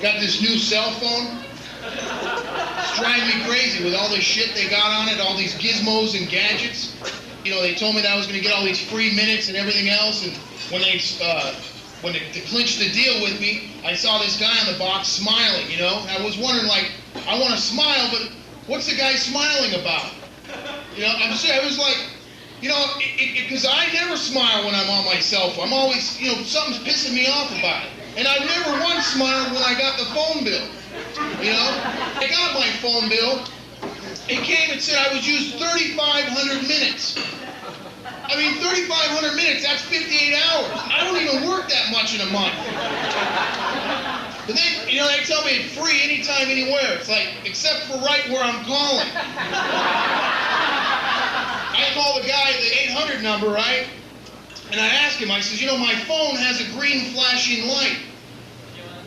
got this new cell phone. It's driving me crazy with all this shit they got on it, all these gizmos and gadgets. You know, they told me that I was going to get all these free minutes and everything else, and when they clinched the deal with me, I saw this guy on the box smiling, you know? And I was wondering, like, I want to smile, but what's the guy smiling about? You know, I was like, you know, because I never smile when I'm on my cell phone. I'm always, you know, something's pissing me off about it. And I never once smiled when I got the phone bill. You know, I got my phone bill. It came and said I was used 3,500 minutes. I mean, 3,500 minutes, that's 58 hours. I don't even work that much in a month. But then, you know, they tell me it's free anytime, anywhere. It's like, except for right where I'm calling. I call the guy, the 800 number, right? And I ask him, I says, you know, my phone has a green flashing light.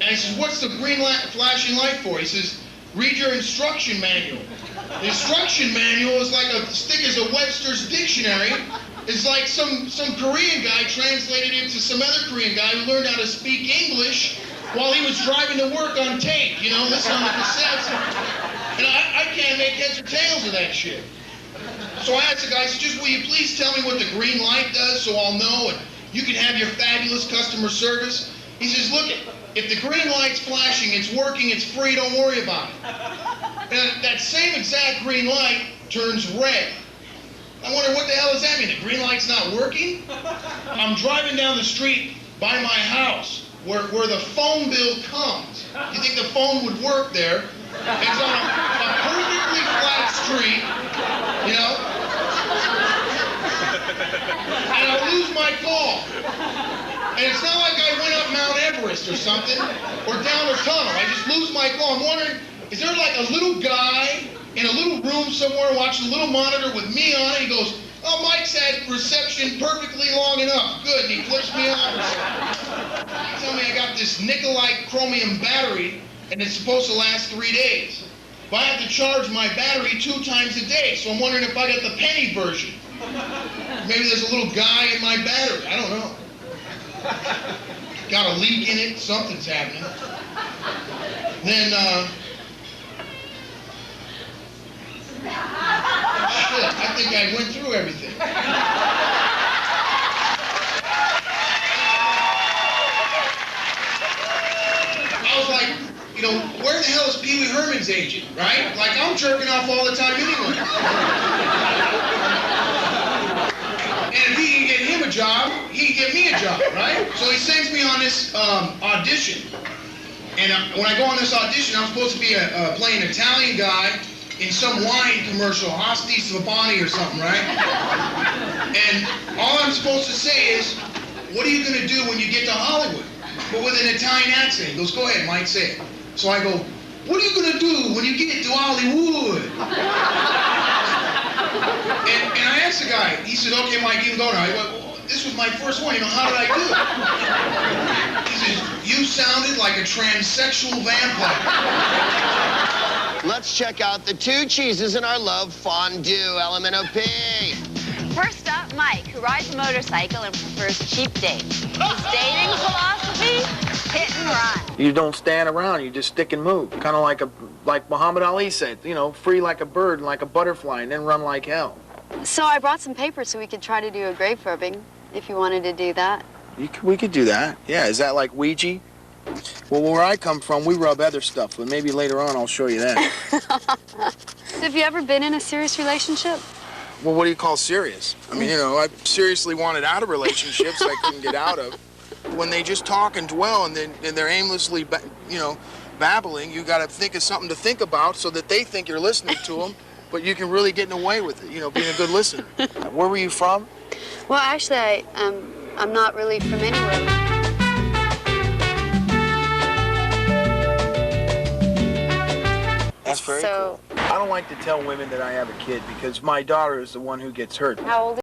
And I says, what's the green flashing light for? He says, read your instruction manual. The instruction manual is like as thick as a Webster's dictionary. It's like some Korean guy translated it to some other Korean guy who learned how to speak English while he was driving to work on tape, you know, listening on the cassettes. And I can't make heads or tails of that shit. So I asked the guy, I said, just will you please tell me what the green light does so I'll know and you can have your fabulous customer service? He says, look, if the green light's flashing, it's working, it's free, don't worry about it. And that same exact green light turns red. I wonder what the hell does that mean? The green light's not working? I'm driving down the street by my house where the phone bill comes. You think the phone would work there? It's on a perfectly flat street, you know? And I lose my call. And it's not like I went up Mount Everest or something, or down a tunnel. I just lose my call. I'm wondering, is there like a little guy in a little room somewhere watching a little monitor with me on it? He goes, oh, Mike's had reception perfectly long enough. Good, and he flips me off. They tell me I got this nickelite chromium battery, and it's supposed to last 3 days. But I have to charge my battery 2 times a day, so I'm wondering if I got the penny version. Maybe there's a little guy in my battery. I don't know. Got a leak in it. Something's happening. Then, shit, I think I went through everything. I was like, you know, where the hell is Pee Wee Herman's agent, right? Like, I'm jerking off all the time anyway. And if he can get him a job, he can get me a job, right? So he sends me on this audition. And when I go on this audition, I'm supposed to be playing an Italian guy in some wine commercial, Asti Savani or something, right? And all I'm supposed to say is, what are you going to do when you get to Hollywood? But with an Italian accent. He goes, go ahead, Mike, say it. So I go, what are you going to do when you get to Hollywood? And I asked the guy, he said, okay, Mike, you can go now. I go, well, this was my first one, you know, how did I do it? He says, you sounded like a transsexual vampire. Let's check out the 2 cheeses in our love fondue, LMNOP. First up, Mike, who rides a motorcycle and prefers cheap dates. His dating philosophy, hit and run. You don't stand around, you just stick and move. Kind of like Muhammad Ali said, you know, free like a bird and like a butterfly and then run like hell. So I brought some papers so we could try to do a grave rubbing, if you wanted to do that. We could do that. Yeah, is that like Ouija? Well, where I come from, we rub other stuff, but maybe later on I'll show you that. Have you ever been in a serious relationship? Well, what do you call serious? I mean, you know, I seriously wanted out of relationships I couldn't get out of. When they just talk and dwell and they're aimlessly, you know, babbling, you got to think of something to think about so that they think you're listening to them, but you can really get away with it, you know, being a good listener. Where were you from? Well, actually, I'm not really from anywhere. That's very cool. I don't like to tell women that I have a kid because my daughter is the one who gets hurt. How old